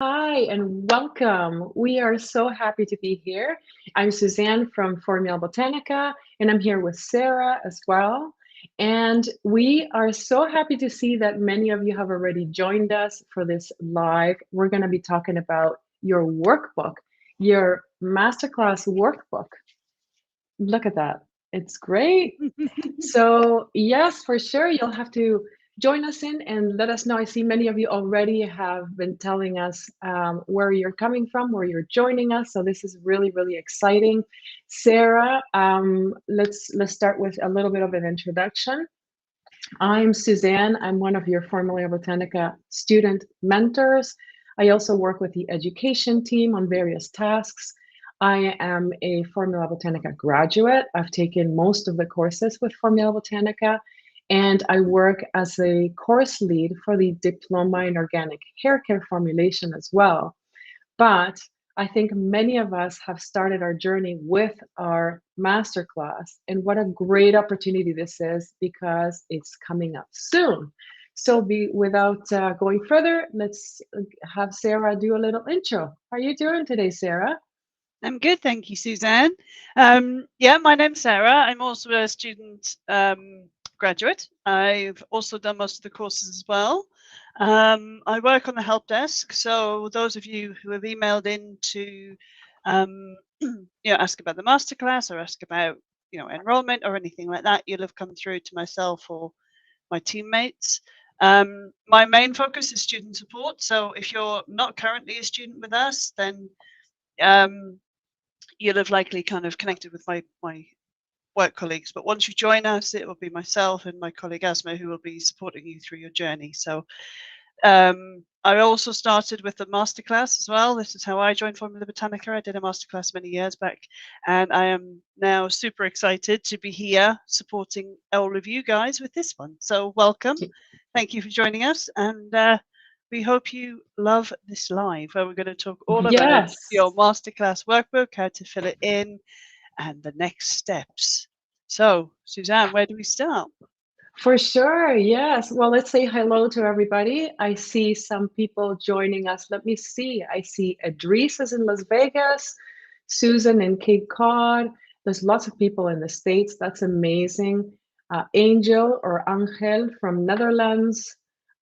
Hi, and welcome. We are so happy to be here. I'm Suzanne from Formula Botanica, and I'm here with Sarah as well. And we are so happy to see that many of you have already joined us for this live. We're going to be talking about your workbook, your masterclass workbook. Look at that. It's great. So yes, for sure, you'll have to join us in and let us know. I see many of you already have been telling us where you're coming from, where you're joining us. So this is really, really exciting. Sarah, let's start with a little bit of an introduction. I'm Suzanne. I'm one of your Formula Botanica student mentors. I also work with the education team on various tasks. I am a Formula Botanica graduate. I've taken most of the courses with Formula Botanica, and I work as a course lead for the diploma in organic hair care formulation as well. But I think many of us have started our journey with our masterclass, and what a great opportunity this is because it's coming up soon. So, without going further, let's have Sarah do a little intro. How are you doing today, Sarah? I'm good, thank you, Suzanne. Yeah, my name's Sarah. I'm also a student graduate. I've also done most of the courses as well. I work on the help desk, so those of you who have emailed in to ask about the masterclass or ask about enrollment or anything like that, you'll have come through to myself or my teammates. My main focus is student support, so if you're not currently a student with us, then um, you'll have likely kind of connected with my work colleagues. But once you join us, it will be myself and my colleague Asma who will be supporting you through your journey. So I also started with the masterclass as well. This is how I joined Formula Botanica. I did a masterclass many years back, and I am now super excited to be here supporting all of you guys with this one. So welcome. Thank you for joining us, and we hope you love this live where we're going to talk all about Yes. your masterclass workbook, how to fill it in, and the next steps. So, Suzanne, where do we start? For sure, yes. Well, let's say hello to everybody. I see some people joining us. Let me see. I see Idris is in Las Vegas, Susan in Cape Cod. There's lots of people in the States. That's amazing. Angel or Angel from Netherlands.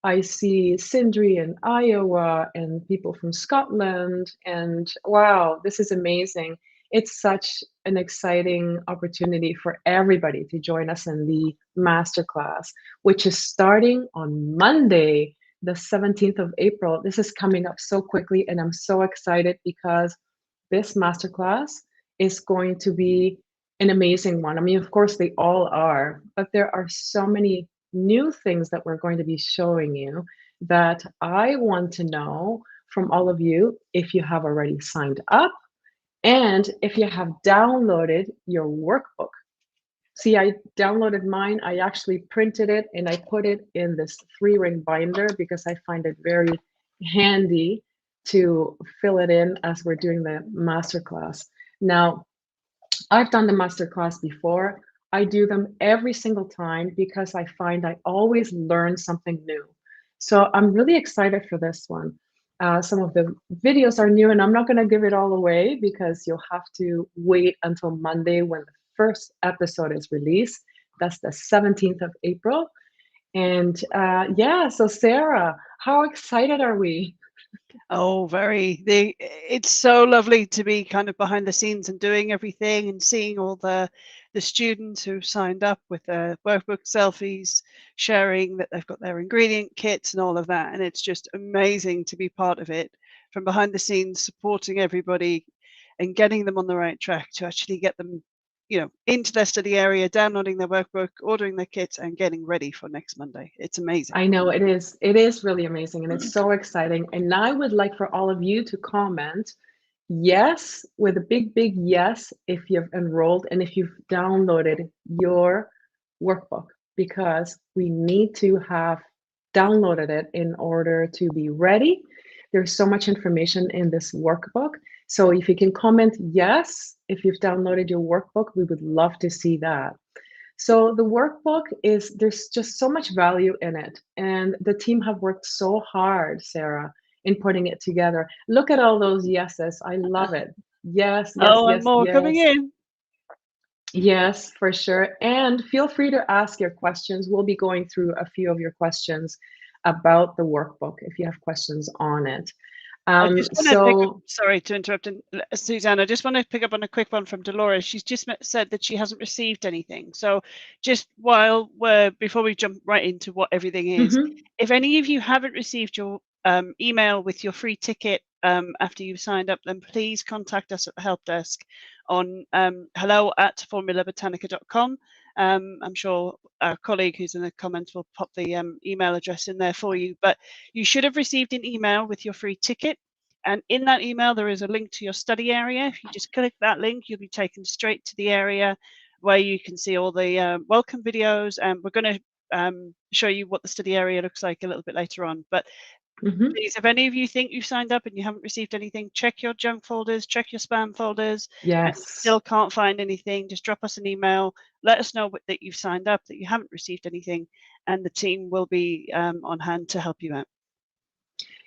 I see Sindri in Iowa and people from Scotland. And wow, this is amazing. It's such an exciting opportunity for everybody to join us in the masterclass, which is starting on Monday, the 17th of April. This is coming up so quickly, and I'm so excited because this masterclass is going to be an amazing one. I mean, of course, they all are, but there are so many new things that we're going to be showing you that I want to know from all of you if you have already signed up and if you have downloaded your workbook. See, I downloaded mine. I actually printed it and I put it in this 3-ring binder because I find it very handy to fill it in as we're doing the masterclass. Now, I've done the masterclass before. I do them every single time because I find I always learn something new. So I'm really excited for this one. Some of the videos are new, and I'm not going to give it all away because you'll have to wait until Monday when the first episode is released. That's the 17th of April. And yeah, so Sarah, how excited are we? Oh, very. It's so lovely to be kind of behind the scenes and doing everything and seeing all the students who signed up with their workbook selfies, sharing that they've got their ingredient kits and all of that. And it's just amazing to be part of it from behind the scenes, supporting everybody and getting them on the right track to actually get them, into their study area, downloading their workbook, ordering their kits, and getting ready for next Monday. It's amazing. I know it is. It is really amazing and it's so exciting. And I would like for all of you to comment yes with a big, big yes if you've enrolled and if you've downloaded your workbook, because we need to have downloaded it in order to be ready. There's so much information in this workbook. So if you can comment yes, if you've downloaded your workbook, we would love to see that. So the workbook is, there's just so much value in it. And the team have worked so hard, Sarah, in putting it together. Look at all those yeses. I love it. Yes, yes, Oh, and yes, more coming yes. in. Yes, for sure. And feel free to ask your questions. We'll be going through a few of your questions about the workbook if you have questions on it. I just want to pick up, So, sorry to interrupt, Suzanne, I just want to pick up on a quick one from Dolores. She's just said that she hasn't received anything. So just before we jump right into what everything is, if any of you haven't received your email with your free ticket after you've signed up, then please contact us at the help desk on hello@formulabotanica.com. I'm sure our colleague who's in the comments will pop the email address in there for you, but you should have received an email with your free ticket. And in that email, there is a link to your study area. If you just click that link, you'll be taken straight to the area where you can see all the welcome videos. And we're going to show you what the study area looks like a little bit later on. But please, if any of you think you've signed up and you haven't received anything, check your junk folders, check your spam folders. yes. And you still can't find anything, just drop us an email. Let us know that you've signed up, that you haven't received anything, and the team will be on hand to help you out.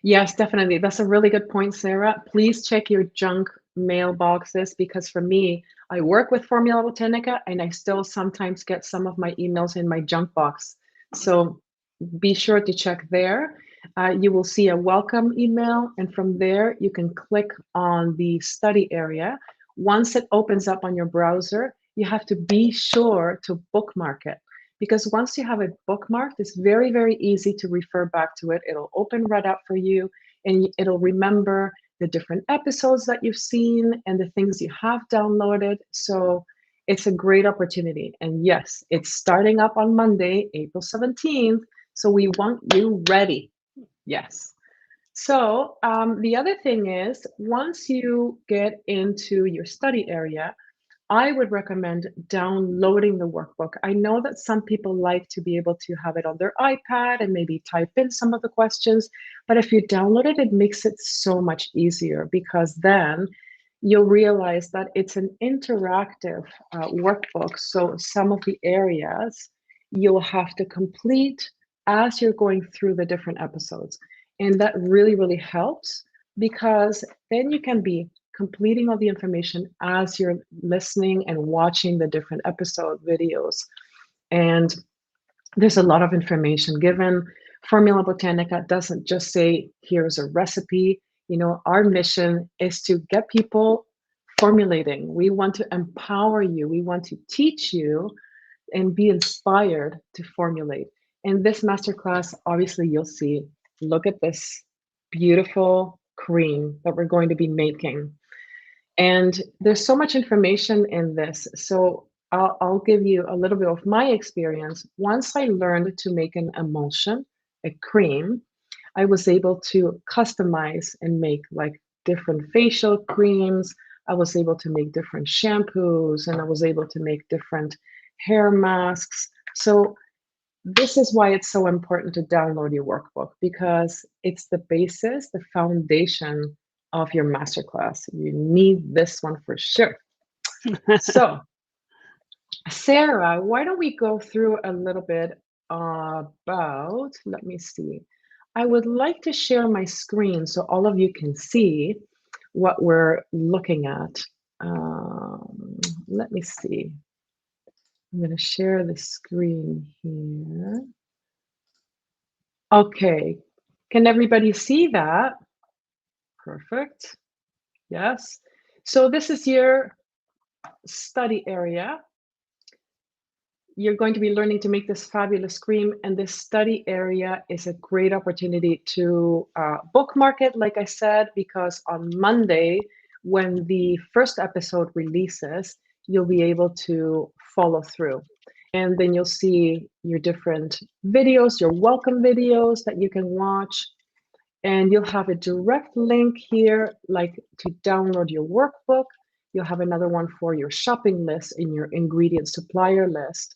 Yes, definitely. That's a really good point, Sarah. Please check your junk mailboxes because for me, I work with Formula Botanica and I still sometimes get some of my emails in my junk box. So be sure to check there. You will see a welcome email, and from there, you can click on the study area. Once it opens up on your browser, you have to be sure to bookmark it. Because once you have it bookmarked, it's very, very easy to refer back to it. It'll open right up for you and it'll remember the different episodes that you've seen and the things you have downloaded. So it's a great opportunity. And yes, it's starting up on Monday, April 17th. So we want you ready. Yes. So the other thing is, once you get into your study area, I would recommend downloading the workbook. I know that some people like to be able to have it on their iPad and maybe type in some of the questions, but if you download it, it makes it so much easier because then you'll realize that it's an interactive workbook. So some of the areas you'll have to complete as you're going through the different episodes. And that really, really helps because then you can be completing all the information as you're listening and watching the different episode videos. And there's a lot of information given. Formula Botanica doesn't just say, here's a recipe. You know, our mission is to get people formulating. We want to empower you. We want to teach you and be inspired to formulate. In this masterclass, obviously, you'll see, look at this beautiful cream that we're going to be making. And there's so much information in this. So I'll give you a little bit of my experience. Once I learned to make an emulsion, a cream, I was able to customize and make like different facial creams. I was able to make different shampoos and I was able to make different hair masks. So this is why it's so important to download your workbook because it's the basis, the foundation of your masterclass. You need this one for sure. So, Sarah, why don't we go through a little bit about, let me see. I would like to share my screen so all of you can see what we're looking at. Let me see. I'm going to share the screen here. Okay, can everybody see that? Perfect. Yes. So this is your study area. You're going to be learning to make this fabulous cream, and this study area is a great opportunity to bookmark it, like I said, because on Monday, when the first episode releases, you'll be able to follow through. And then you'll see your different videos, your welcome videos that you can watch. And you'll have a direct link here, like to download your workbook. You'll have another one for your shopping list in your ingredient supplier list.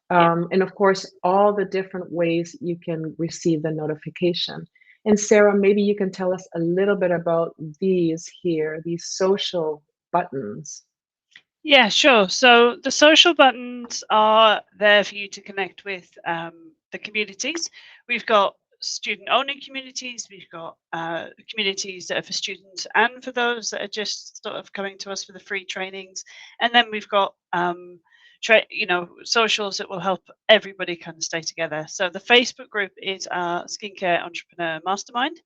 And of course, all the different ways you can receive the notification. And Sarah, maybe you can tell us a little bit about these here, these social buttons. Yeah, sure. So the social buttons are there for you to connect with the communities. We've got student-only communities. We've got communities that are for students and for those that are just sort of coming to us for the free trainings. And then we've got socials that will help everybody kind of stay together. So the Facebook group is our Skincare Entrepreneur Mastermind.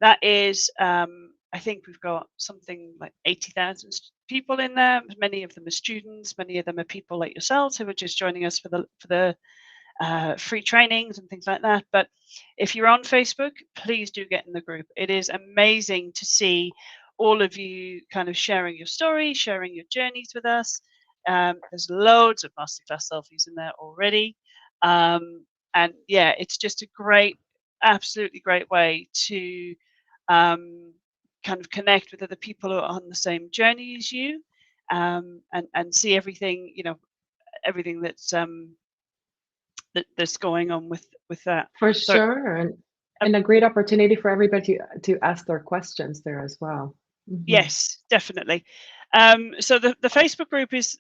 That is, I think we've got something like 80,000 people in there. Many of them are students. Many of them are people like yourselves who are just joining us for the free trainings and things like that. But if you're on Facebook, please do get in the group. It is amazing to see all of you kind of sharing your story, sharing your journeys with us. There's loads of masterclass selfies in there already. And yeah, it's just a great, absolutely great way to kind of connect with other people who are on the same journey as you, and see everything, everything that's going on with that. For So sure, and a great opportunity for everybody to ask their questions there as well. yes, definitely. So the Facebook group is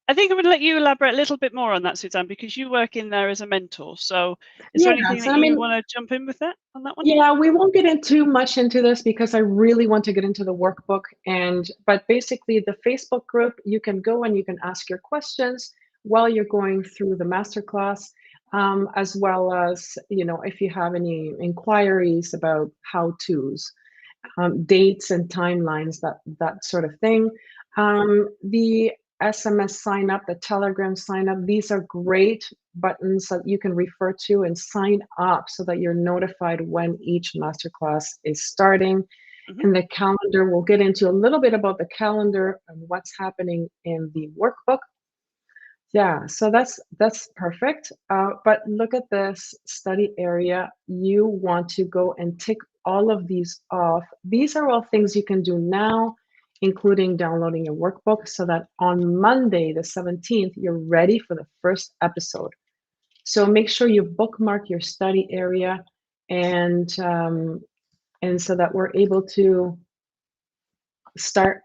I think I'm going to let you elaborate a little bit more on that, Suzanne, because you work in there as a mentor. So is there anything So that you want to jump in with that on that one? yeah, we won't get in too much into this because I really want to get into the workbook. But basically, the Facebook group, you can go and you can ask your questions while you're going through the masterclass, as well as, if you have any inquiries about how-tos, dates and timelines, that sort of thing. The SMS sign up, the Telegram sign up, these are great buttons that you can refer to and sign up so that you're notified when each masterclass is starting. And the calendar, we'll get into a little bit about the calendar and what's happening in the workbook. Yeah, so that's perfect. But look at this study area. You want to go and tick all of these off. These are all things you can do now, including downloading your workbook, so that on Monday, the 17th, you're ready for the first episode. So make sure you bookmark your study area, and so that we're able to start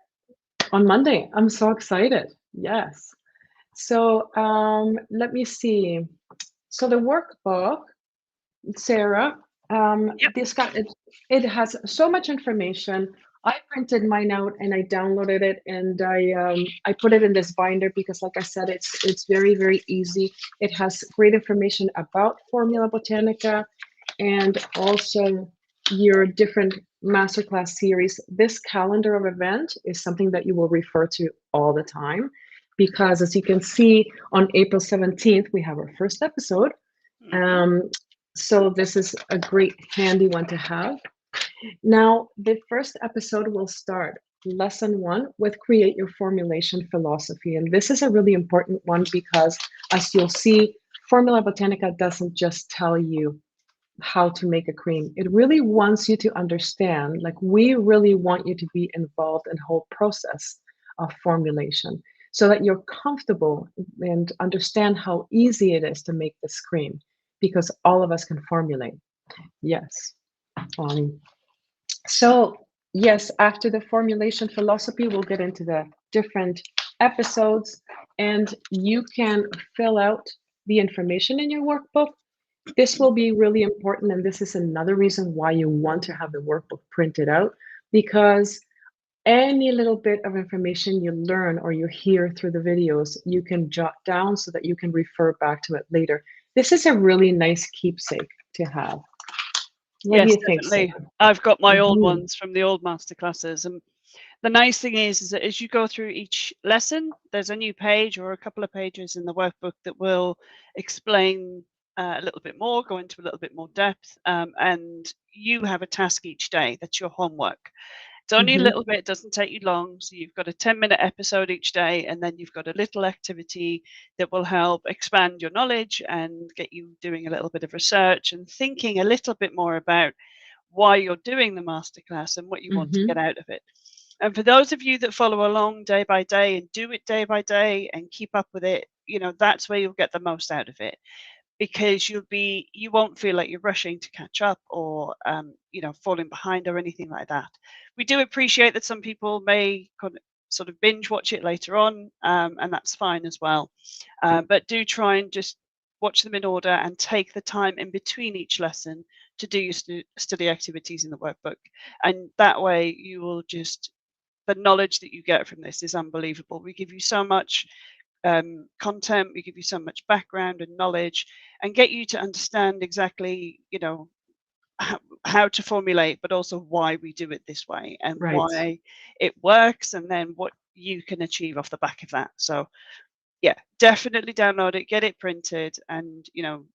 on Monday. I'm so excited. Yes. So let me see. So the workbook, Sarah, Yep. it has so much information. I printed mine out and I downloaded it, and I put it in this binder because, like I said, it's very, very easy. It has great information about Formula Botanica and also your different masterclass series. This calendar of event is something that you will refer to all the time, because as you can see, on April 17th, we have our first episode. So this is a great handy one to have. Now, the first episode will start lesson 1 with create your formulation philosophy. And this is a really important one because, as you'll see, Formula Botanica doesn't just tell you how to make a cream. It really wants you to understand, like, we really want you to be involved in the whole process of formulation so that you're comfortable and understand how easy it is to make this cream, because all of us can formulate. Yes. So yes, after the formulation philosophy, we'll get into the different episodes, and you can fill out the information in your workbook. This will be really important, and this is another reason why you want to have the workbook printed out, because any little bit of information you learn or you hear through the videos, you can jot down so that you can refer back to it later. This is a really nice keepsake to have. What do Yes, you think, definitely. Sarah? I've got my old ones from the old masterclasses, and the nice thing is that as you go through each lesson, there's a new page or a couple of pages in the workbook that will explain a little bit more, go into a little bit more depth, and you have a task each day. That's your homework. It's only a little bit, it doesn't take you long. So you've got a 10-minute episode each day, and then you've got a little activity that will help expand your knowledge and get you doing a little bit of research and thinking a little bit more about why you're doing the masterclass and what you want to get out of it. And for those of you that follow along day by day and do it day by day and keep up with it, that's where you'll get the most out of it, because you won't feel like you're rushing to catch up or falling behind or anything like that. We do appreciate that some people may sort of binge watch it later on, and that's fine as well. But do try and just watch them in order, and take the time in between each lesson to do your study activities in the workbook. And that way you will just, the knowledge that you get from this is unbelievable. We give you so much content, we give you so much background and knowledge, and get you to understand exactly, you know, how to formulate, but also why we do it this way, and why it works, and then what you can achieve off the back of that. So yeah, definitely download it, get it printed, and you know,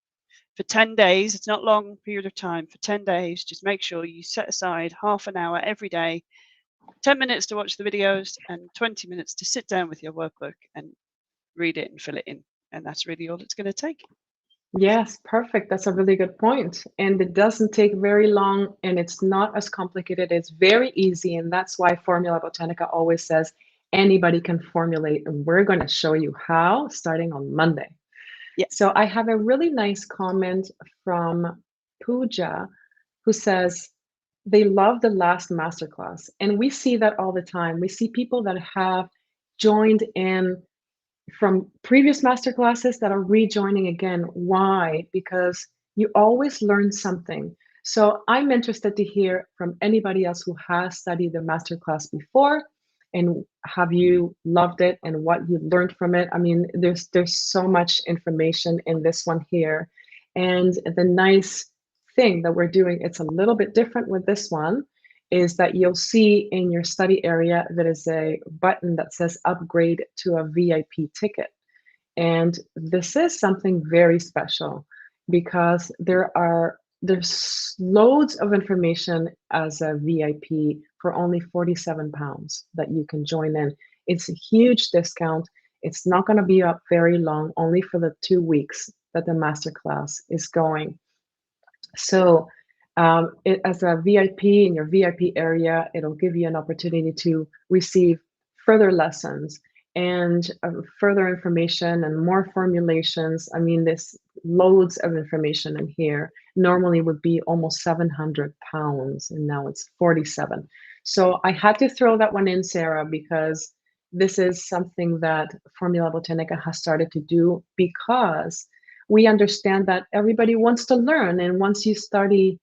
for 10 days, it's not a long period of time, for 10 days, just make sure you set aside half an hour every day, 10 minutes to watch the videos and 20 minutes to sit down with your workbook and read it and fill it in. And that's really all it's going to take. Yes, perfect. That's a really good point. And it doesn't take very long, and it's not as complicated. It's very easy. And that's why Formula Botanica always says anybody can formulate. And we're going to show you how starting on Monday. Yeah. So I have a really nice comment from Pooja, who says they love the last masterclass. And we see that all the time. We see people that have joined in from previous masterclasses that are rejoining again. Why? Because you always learn something. So I'm interested to hear from anybody else who has studied the masterclass before, and have you loved it and what you learned from it. I mean, there's so much information in this one here. And the nice thing that we're doing, it's a little bit different with this one, is that you'll see in your study area there is a button that says upgrade to a VIP ticket. And this is something very special because there's loads of information as a VIP for only £47 that you can join in. It's a huge discount. It's not going to be up very long, only for the 2 weeks that the masterclass is going. So as a VIP in your VIP area, it'll give you an opportunity to receive further lessons and further information and more formulations. I mean, there's loads of information in here. Normally would be almost £700, and now it's 47. So I had to throw that one in, Sarah, because this is something that Formula Botanica has started to do, because we understand that everybody wants to learn. And once you study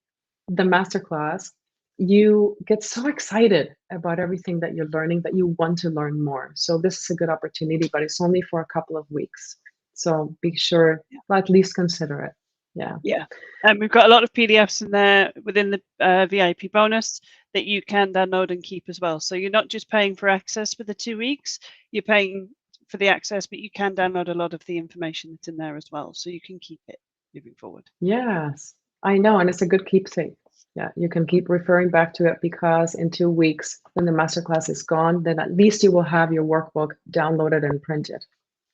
the masterclass, you get so excited about everything that you're learning that you want to learn more. So this is a good opportunity, but it's only for a couple of weeks. So be sure to at least consider it. Yeah. Yeah. And we've got a lot of PDFs in there within the VIP bonus that you can download and keep as well. So you're not just paying for access for the 2 weeks, you're paying for the access, but you can download a lot of the information that's in there as well. So you can keep it moving forward. Yes, I know. And it's a good keepsake. Yeah, you can keep referring back to it, because in 2 weeks, when the masterclass is gone, then at least you will have your workbook downloaded and printed.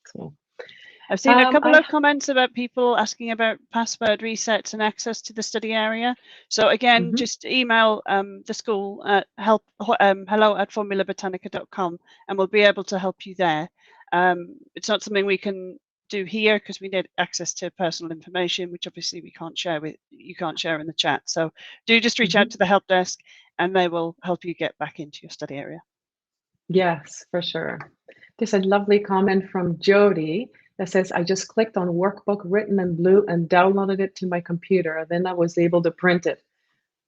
So I've seen a couple of comments about people asking about password resets and access to the study area. So again, just email the school at hello@formulabotanica.com, and we'll be able to help you there. It's not something we can do here because we need access to personal information, which obviously we can't share with you, can't share in the chat. So do just reach out to the help desk, and they will help you get back into your study area. Yes, for sure. There's a lovely comment from Jody that says, I just clicked on workbook written in blue and downloaded it to my computer. Then I was able to print it.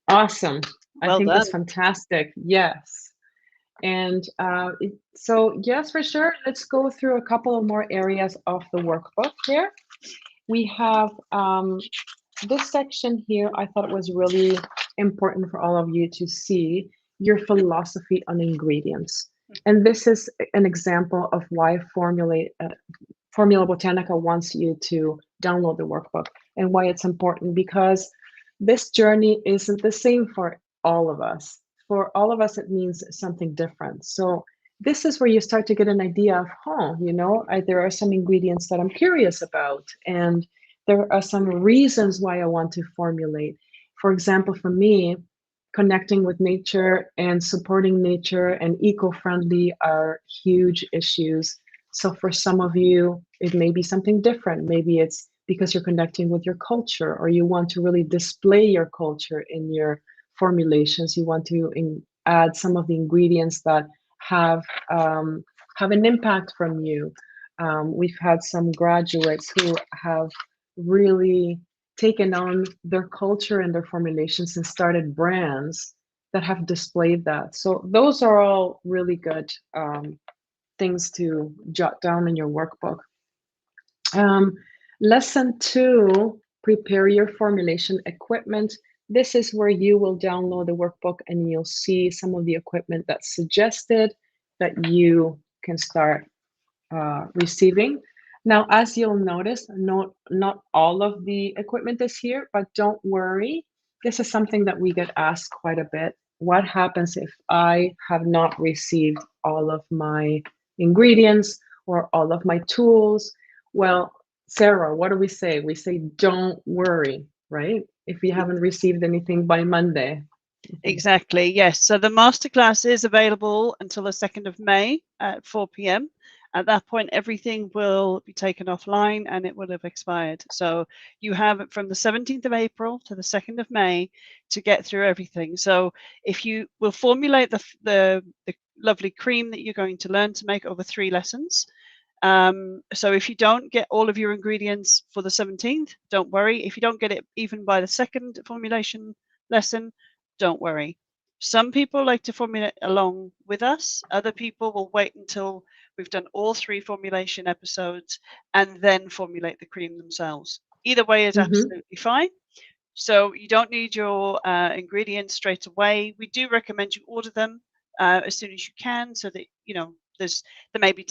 Awesome. Well I think done. that's fantastic. Yes. And so, yes, for sure. Let's go through a couple of more areas of the workbook here. We have this section here. I thought it was really important for all of you to see your philosophy on ingredients. And this is an example of why Formula Botanica wants you to download the workbook, and why it's important, because this journey isn't the same for all of us. For all of us, it means something different. So this is where you start to get an idea of, there are some ingredients that I'm curious about, and there are some reasons why I want to formulate. For example, for me, connecting with nature and supporting nature and eco-friendly are huge issues. So for some of you, it may be something different. Maybe it's because you're connecting with your culture, or you want to really display your culture in your formulations. You want to add some of the ingredients that have an impact from you. We've had some graduates who have really taken on their culture and their formulations and started brands that have displayed that. So those are all really good things to jot down in your workbook. Um, Lesson 2, prepare your formulation equipment. This is where you will download the workbook and you'll see some of the equipment that's suggested that you can start receiving. Now, as you'll notice, not all of the equipment is here, but don't worry. This is something that we get asked quite a bit. What happens if I have not received all of my ingredients or all of my tools? Well, Sarah, what do we say? We say, don't worry, right? If you haven't received anything by Monday. Exactly, yes. So the masterclass is available until the 2nd of May at 4 p.m. At that point, everything will be taken offline and it will have expired. So you have it from the 17th of April to the 2nd of May to get through everything. So if you will formulate the lovely cream that you're going to learn to make over 3 lessons. So if you don't get all of your ingredients for the 17th, don't worry. If you don't get it even by the 2nd formulation lesson, don't worry. Some people like to formulate along with us. Other people will wait until we've done all 3 formulation episodes and then formulate the cream themselves. Either way is absolutely fine. So you don't need your ingredients straight away. We do recommend you order them as soon as you can, so that there may be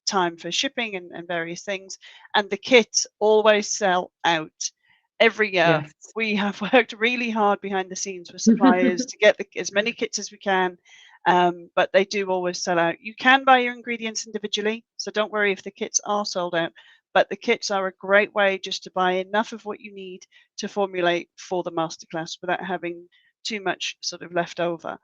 time for shipping and various things. And the kits always sell out every year. Yes. We have worked really hard behind the scenes with suppliers to get as many kits as we can, but they do always sell out. You can buy your ingredients individually, so don't worry if the kits are sold out. But the kits are a great way just to buy enough of what you need to formulate for the masterclass without having too much sort of left over.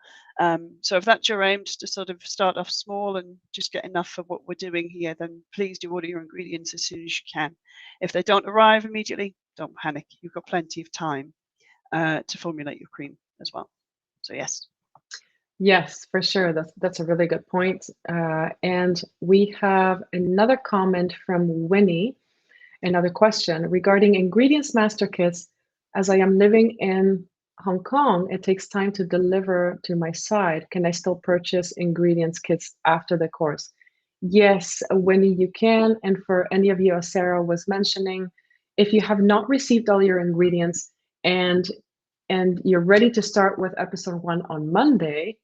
So if that's your aim, just to sort of start off small and just get enough of what we're doing here, then please do order your ingredients as soon as you can. If they don't arrive immediately, don't panic. You've got plenty of time to formulate your cream as well. So yes. Yes, for sure. That's a really good point. And we have another comment from Winnie, another question regarding ingredients master kits. As I am living in Hong Kong, it takes time to deliver to my side. Can I still purchase ingredients kits after the course? Yes, Winnie, you can. And for any of you, as Sarah was mentioning, if you have not received all your ingredients and you're ready to start with episode 1 on Monday,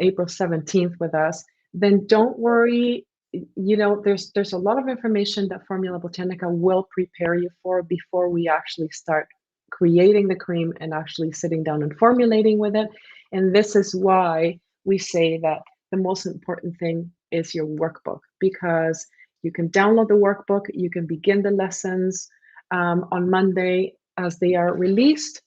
April 17th with us, then don't worry. There's a lot of information that Formula Botanica will prepare you for before we actually start creating the cream and actually sitting down and formulating with it. And this is why we say that the most important thing is your workbook, because you can download the workbook, you can begin the lessons on Monday as they are released,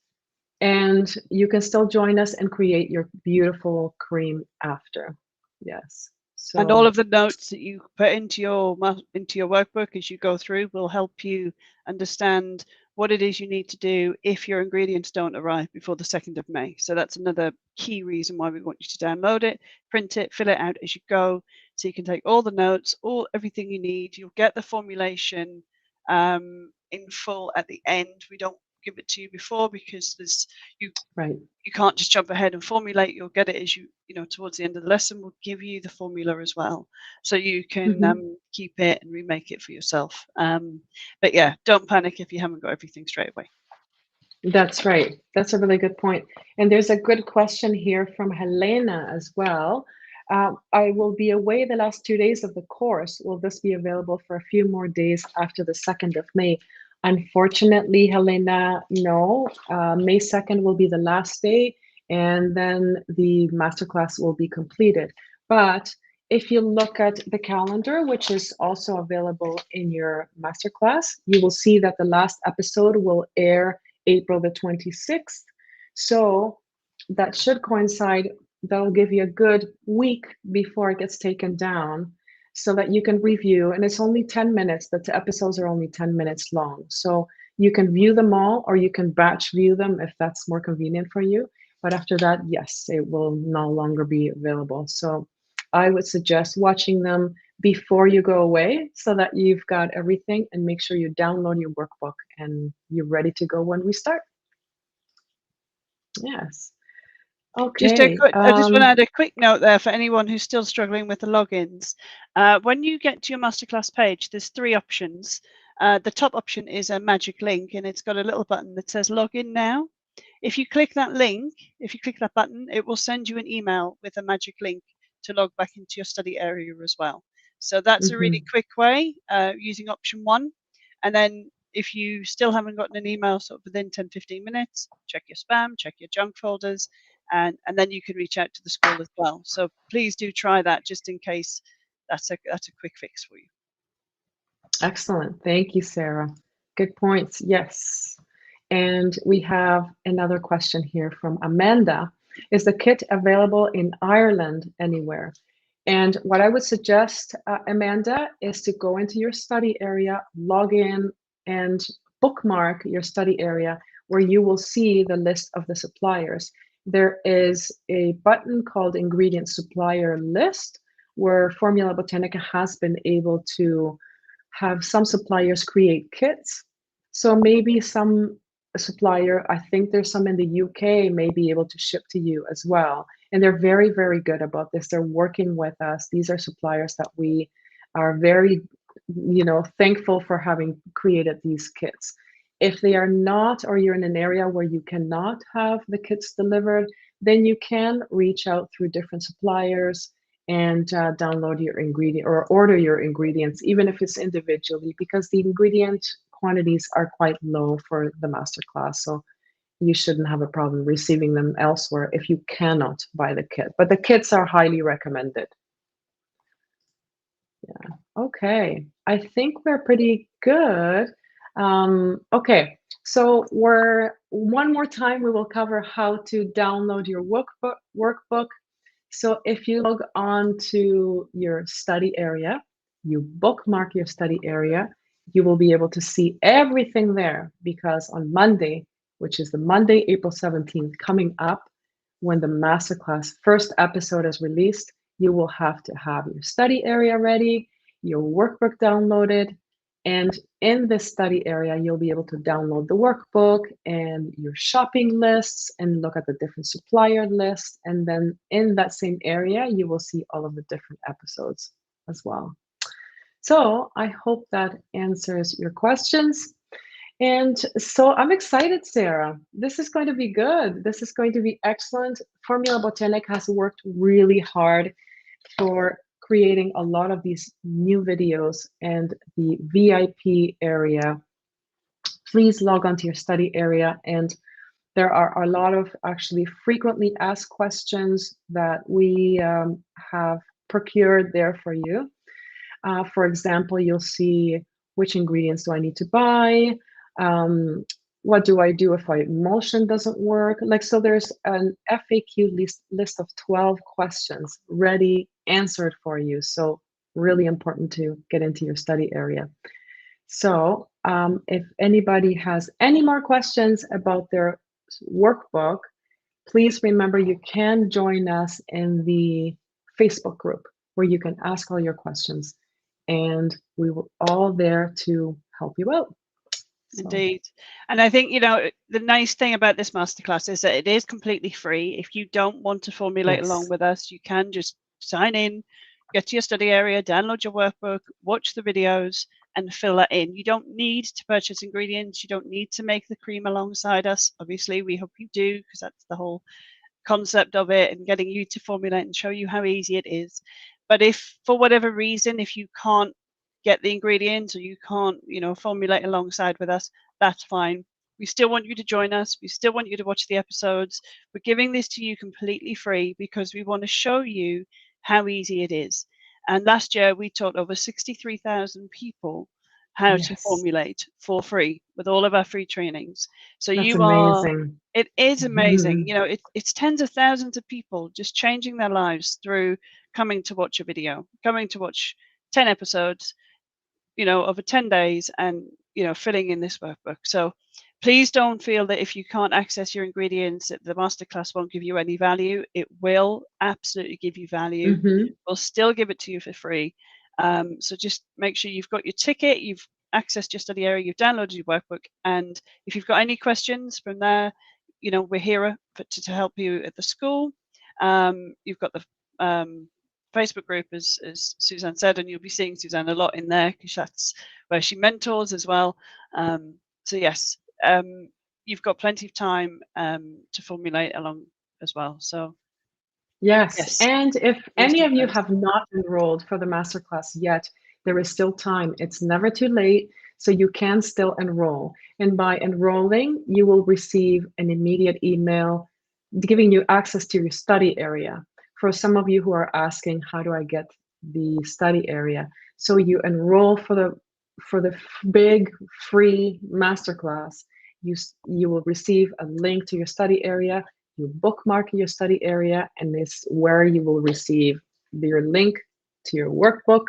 and you can still join us and create your beautiful cream after. Yes. So, and all of the notes that you put into your workbook as you go through will help you understand what it is you need to do if your ingredients don't arrive before the 2nd of May. So that's another key reason why we want you to download it, print it, fill it out as you go, so you can take all the notes, everything you need. You'll get the formulation in full at the end. We don't give it to you before because you can't just jump ahead and formulate. You'll get it as you towards the end of the lesson. We'll give you the formula as well, so you can keep it and remake it for yourself. But yeah, don't panic if you haven't got everything straight away. That's right. That's a really good point. And there's a good question here from Helena as well. I will be away the last 2 days of the course. Will this be available for a few more days after the 2nd of May? Unfortunately, Helena, no. May 2nd will be the last day, and then the masterclass will be completed. But if you look at the calendar, which is also available in your masterclass, you will see that the last episode will air April the 26th. So that should coincide. That'll give you a good week before it gets taken down so that you can review. And it's only 10 minutes. The episodes are only 10 minutes long. So you can view them all, or you can batch view them if that's more convenient for you. But after that, yes, it will no longer be available. So I would suggest watching them before you go away so that you've got everything, and make sure you download your workbook and you're ready to go when we start. Yes. Okay. I just want to add a quick note there for anyone who's still struggling with the logins. When you get to your Masterclass page, there's 3 options. The top option is a magic link, and it's got a little button that says login now. If you click that link, if you click that button, it will send you an email with a magic link to log back into your study area as well. So that's a really quick way using option 1. And then if you still haven't gotten an email sort of within 10-15 minutes, check your spam, check your junk folders, and then you can reach out to the school as well. So please do try that, just in case that's a quick fix for you. Excellent. Thank you, Sarah. Good points. Yes. And we have another question here from Amanda. Is the kit available in Ireland anywhere? And what I would suggest, Amanda, is to go into your study area, log in, and bookmark your study area, where you will see the list of the suppliers. There is a button called Ingredient Supplier List, where Formula Botanica has been able to have some suppliers create kits. So maybe some supplier, I think there's some in the UK, may be able to ship to you as well. And they're very, very good about this. They're working with us. These are suppliers that we are very, thankful for having created these kits. If they are not, or you're in an area where you cannot have the kits delivered, then you can reach out through different suppliers and download your ingredient or order your ingredients, even if it's individually, because the ingredient quantities are quite low for the masterclass. So you shouldn't have a problem receiving them elsewhere if you cannot buy the kit. But the kits are highly recommended. Yeah. Okay. I think we're pretty good. Okay. So one more time, we will cover how to download your workbook. So if you log on to your study area, you bookmark your study area, you will be able to see everything there, because on Monday, which is the Monday, April 17th, coming up, when the Masterclass first episode is released, you will have to have your study area ready, your workbook downloaded, and in this study area, you'll be able to download the workbook and your shopping lists and look at the different supplier lists. And then in that same area, you will see all of the different episodes as well. So I hope that answers your questions. And so I'm excited, Sarah. This is going to be good. This is going to be excellent. Formula Botanic has worked really hard for creating a lot of these new videos, and the VIP area. Please log on to your study area, and there are a lot of actually frequently asked questions that we have procured there for you. For example, you'll see, which ingredients do I need to buy? What do I do if my emulsion doesn't work? So there's an FAQ list of 12 questions ready, answered for you. So really important to get into your study area. So if anybody has any more questions about their workbook, please remember you can join us in the Facebook group, where you can ask all your questions, and we were all there to help you out. So. Indeed. And I think, the nice thing about this masterclass is that it is completely free. If you don't want to formulate along with us, you can just sign in, get to your study area, download your workbook, watch the videos, and fill that in. You don't need to purchase ingredients. You don't need to make the cream alongside us. Obviously, we hope you do, because that's the whole concept of it, and getting you to formulate and show you how easy it is. But if for whatever reason, if you can't get the ingredients, or you can't, formulate alongside with us, that's fine. We still want you to join us. We still want you to watch the episodes. We're giving this to you completely free because we want to show you how easy it is. And last year we taught over 63,000 people how to formulate for free with all of our free trainings. So that's amazing. It is amazing. It's tens of thousands of people just changing their lives through coming to watch a video, coming to watch 10 episodes, over 10 days, and filling in this workbook. So Please don't feel that if you can't access your ingredients, that the masterclass won't give you any value. It will absolutely give you value. We'll still give it to you for free. So just make sure you've got your ticket, you've accessed your study area, you've downloaded your workbook, and if you've got any questions from there, you know, we're here to help you at the school. You've got the Facebook group, as Suzanne said, and you'll be seeing Suzanne a lot in there because that's where she mentors as well. So yes, you've got plenty of time to formulate along as well. So Yes, yes, and if please any do of you post. have not enrolled for the masterclass yet, there is still time. It's never too late, so you can still enroll. And by enrolling, you will receive an immediate email giving you access to your study area. For some of you who are asking, how do I get the study area? So you enroll for the big free masterclass. You will receive a link to your study area. You bookmark your study area, and it's where you will receive your link to your workbook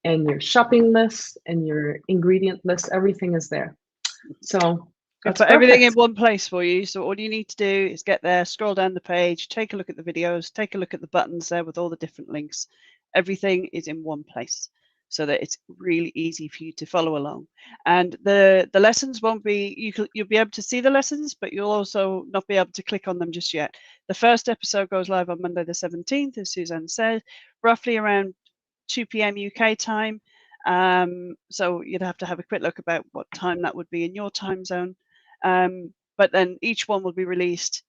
and your shopping list and your ingredient list. Everything is there. So We that's put everything in perfect. one place for you. So all you need to do is get there, scroll down the page, take a look at the videos, take a look at the buttons there with all the different links. Everything is in one place so that it's really easy for you to follow along. And the lessons won't be, you'll be able to see the lessons, but you'll also not be able to click on them just yet. The first episode goes live on Monday the 17th, as Suzanne said, roughly around 2 p.m. UK time. So you'd have to have a quick look about what time that would be in your time zone. But then each one will be released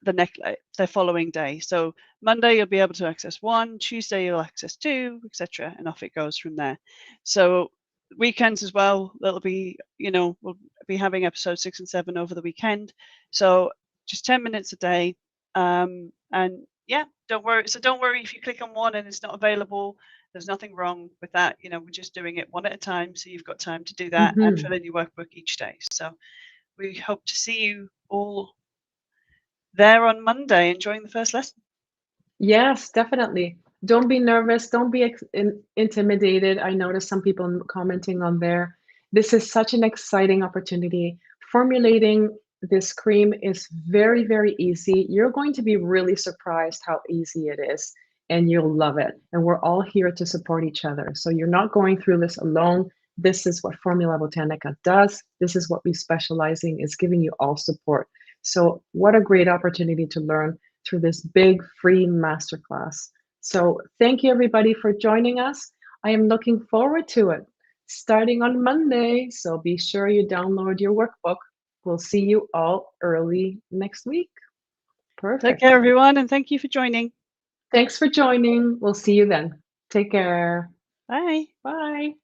the following day. So Monday you'll be able to access one, Tuesday you'll access two, etc., and off it goes from there. So weekends as well, that'll be, you know, we'll be having episodes 6 and 7 over the weekend. So just 10 minutes a day, and yeah, don't worry. So don't worry if you click on one and it's not available. There's nothing wrong with that. You know, we're just doing it one at a time, so you've got time to do that and fill in your workbook each day. So we hope to see you all there on Monday enjoying the first lesson. Yes, definitely. Don't be nervous. Don't be intimidated. I noticed some people commenting on there. This is such an exciting opportunity. Formulating this cream is very, very easy. You're going to be really surprised how easy it is, and you'll love it. And we're all here to support each other. So you're not going through this alone. This is what Formula Botanica does. This is what we specialize in, is giving you all support. So what a great opportunity to learn through this big free masterclass. So thank you everybody for joining us. I am looking forward to it starting on Monday. So be sure you download your workbook. We'll see you all early next week. Perfect. Take care, everyone, and thank you for joining. Thanks for joining. We'll see you then. Take care. Bye. Bye.